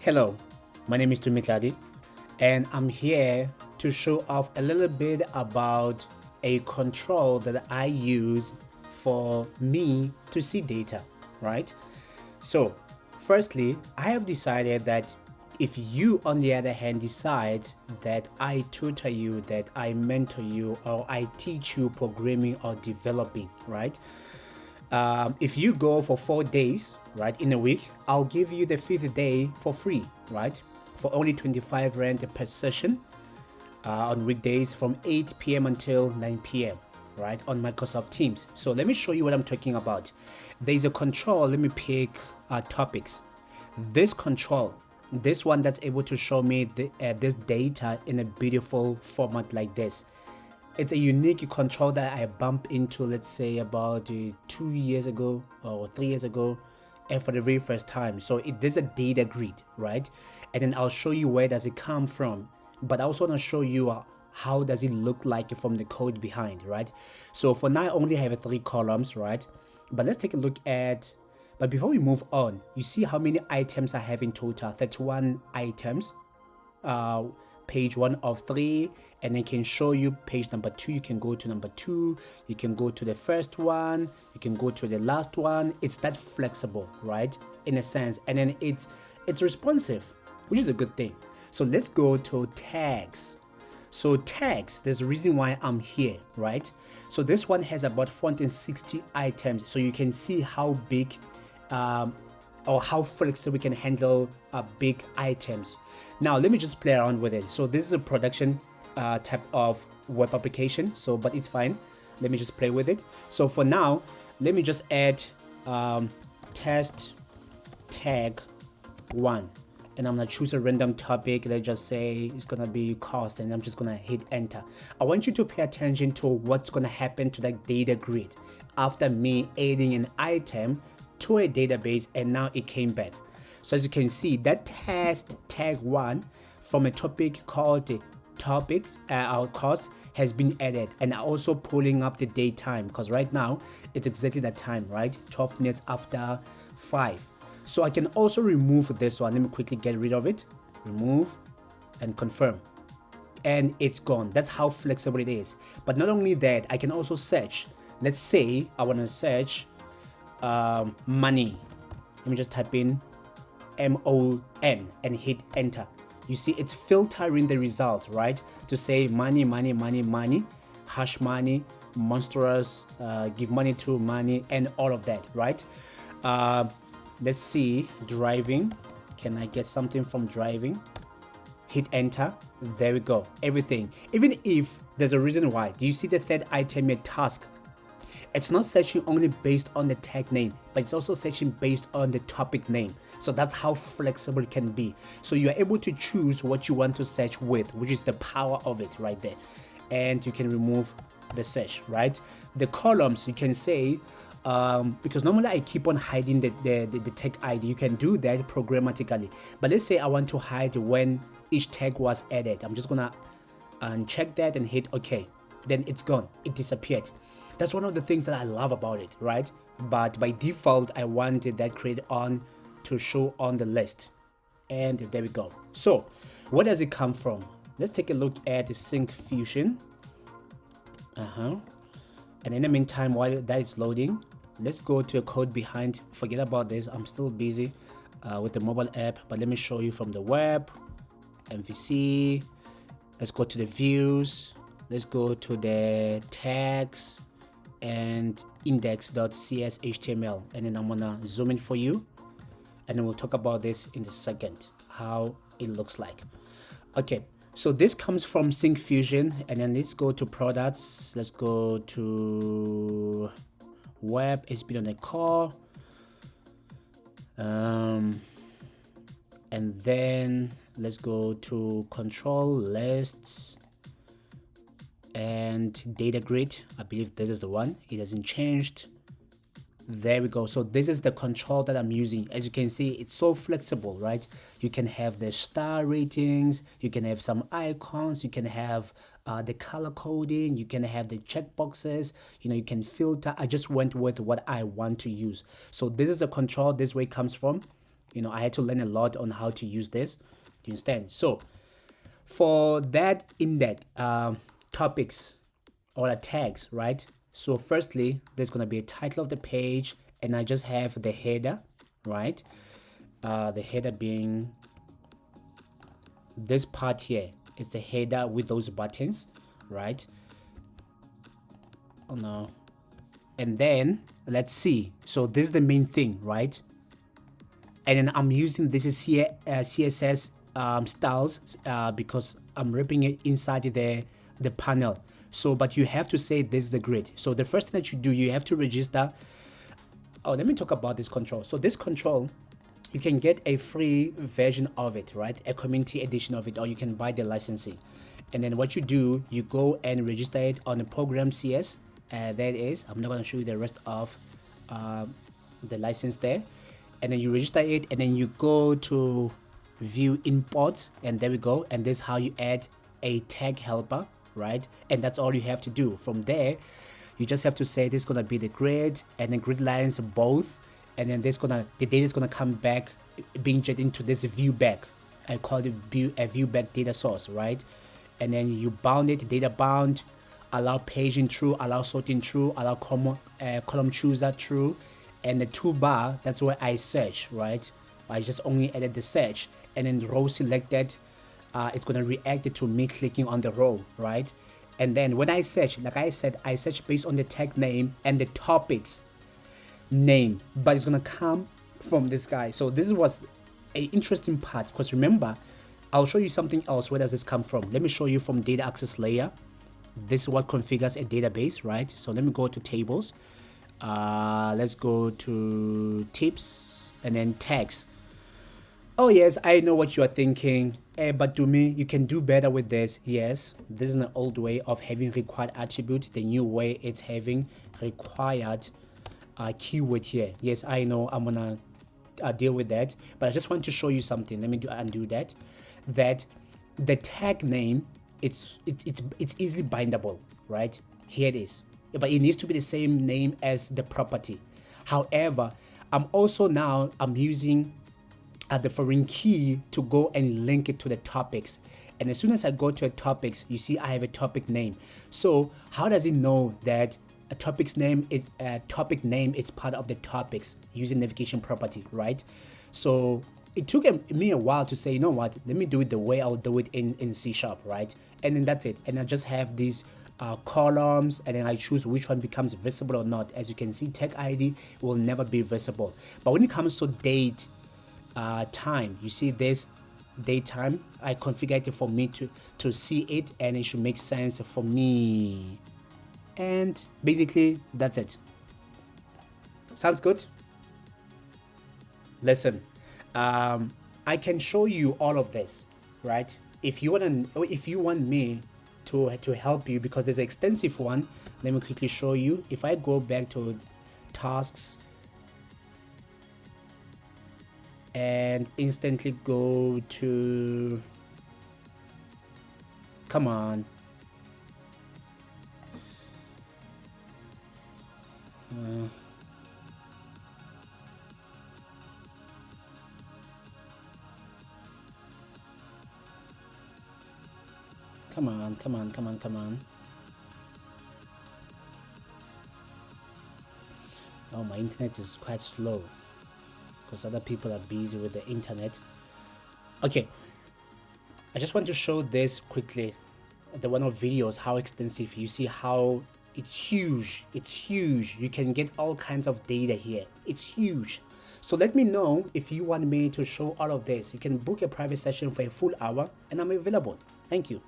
Hello, my name is Tumitladi, and I'm here to show off a little bit about a control that I use for me to see data, right? So, firstly, I have decided that if you, on the other hand, decide that I tutor you, that I mentor you, or I teach you programming or developing, right? If you go for 4 days, right, in a week, I'll give you the fifth day for free, right, for only 25 Rand per session on weekdays from 8 p.m. until 9 p.m., right, on Microsoft Teams. So let me show you what I'm talking about. There's a control. Let me pick topics. This control, this one that's able to show me this data in a beautiful format like this. It's a unique control that I bumped into, let's say, about 2 years ago or 3 years ago, and for the very first time. So there's a data grid, right? And then I'll show you where does it come from, but I also want to show you how does it look like from the code behind, right? So for now, I only have 3 columns, right? But let's take a look at. But before we move on, you see how many items I have in total? 31 items. Page 1 of 3, and I can show you page number 2. You can go to number 2, you can go to the first one, you can go to the last one. It's that flexible, right, in a sense, and then it's responsive, which is a good thing. So let's go to tags. So tags, there's a reason why I'm here, right? So this one has about 460 items, so you can see how big or how flexible we can handle big items. Now let me just play around with it. So this is a production type of web application, so but it's fine. Let me just play with it. So for now, let me just add test tag 1, and I'm gonna choose a random topic. Let's just say it's gonna be cost, and I'm just gonna hit enter. I want you to pay attention to what's gonna happen to that data grid after me adding an item to a database, and now it came back. So as you can see, that test tag 1 from a topic called the topics our course has been added, and also pulling up the date time, because right now it's exactly that time, right? 12 minutes after 5. So I can also remove this one. Let me quickly get rid of it. Remove and confirm, and it's gone. That's how flexible it is. But not only that, I can also search. Let's say I want to search money. Let me just type in MON and hit enter. You see it's filtering the result, right, to say money, hash money, monstrous, give money to money, and all of that, right? Let's see, driving. Can I get something from driving? Hit enter. There we go. Everything. Even if there's a reason why. Do you see the third item here, task? It's not searching only based on the tag name, but it's also searching based on the topic name. So that's how flexible it can be. So you're able to choose what you want to search with, which is the power of it right there. And you can remove the search, right? The columns, you can say, because normally I keep on hiding the tag ID. You can do that programmatically. But let's say I want to hide when each tag was added. I'm just gonna uncheck that and hit OK. Then it's gone. It disappeared. That's one of the things that I love about it, right? But by default, I wanted that create on to show on the list. And there we go. So where does it come from? Let's take a look at the Sync Fusion. And in the meantime, while that is loading, let's go to a code behind. Forget about this. I'm still busy with the mobile app, but let me show you from the web, MVC. Let's go to the views. Let's go to the tags and index.cshtml, and then I'm gonna zoom in for you, and then we'll talk about this in a second, how it looks like. Okay, so this comes from Sync Fusion, and then let's go to products. Let's go to web, it's been on the core, and then let's go to control lists and data grid. I believe this is the one. It hasn't changed. There we go. So this is the control that I'm using. As you can see, it's so flexible, right? You can have the star ratings, you can have some icons, you can have the color coding, you can have the checkboxes, you can filter. I just went with what I want to use. So this is the control. This way it comes from. You know, I had to learn a lot on how to use this. Do you understand? So for that index, topics or the tags, right? So firstly, there's going to be a title of the page, and I just have the header, right? The header being this part here. It's the header with those buttons, right? Oh no. And then let's see. So this is the main thing, right? And then I'm using this is here CSS styles because I'm ripping it inside the panel. So but you have to say this is the grid. So the first thing that you do, you have to register. Oh, let me talk about this control. So this control, you can get a free version of it, right? A community edition of it, or you can buy the licensing. And then what you do, you go and register it on the program CS. That is, I'm not going to show you the rest of the license there. And then you register it, and then you go to view import, and there we go. And this is how you add a tag helper, right? And that's all you have to do. From there, you just have to say this is going to be the grid, and then grid lines both. And then the data is gonna come back, being jet into this view back. I call it a view back data source, right? And then you bound it, data bound, allow paging true, allow sorting true, allow column chooser true, and the toolbar, that's where I search, right? I just only edit the search, and then the row selected, it's gonna react to me clicking on the row, right? And then when I search, like I said, I search based on the tag name and the topics name, but it's gonna come from this guy. So this was a interesting part, because remember, I'll show you something else. Where does this come from? Let me show you from data access layer. This is what configures a database, right? So let me go to tables. Let's go to tips and then tags. Oh yes, I know what you are thinking. But to me, you can do better with this. Yes, this is an old way of having required attribute. The new way, it's having required keyword here. Yes, I know I'm gonna deal with that, but I just want to show you something. Let me undo that. That the tag name, it's easily bindable, right? Here it is, but it needs to be the same name as the property. However, I'm using the foreign key to go and link it to the topics. And as soon as I go to a topics, you see I have a topic name. So how does it know that a topic name is part of the topics using navigation property, right? So it took me a while to say, you know what, let me do it the way I'll do it in C#, right? And then that's it. And I just have these columns, and then I choose which one becomes visible or not. As you can see, tag ID will never be visible. But when it comes to date, time, you see this date time, I configured it for me to see it, and it should make sense for me. And basically that's it. Sounds good? Listen, I can show you all of this, right? If you want me to help you, because there's an extensive one. Let me quickly show you. If I go back to tasks and instantly go to, come on, come on. Oh, my internet is quite slow because other people are busy with the internet. Okay, I just want to show this quickly. The one of videos, how extensive. You see how it's huge. You can get all kinds of data here. It's huge. So let me know if you want me to show all of this. You can book a private session for a full hour, and I'm available. Thank you.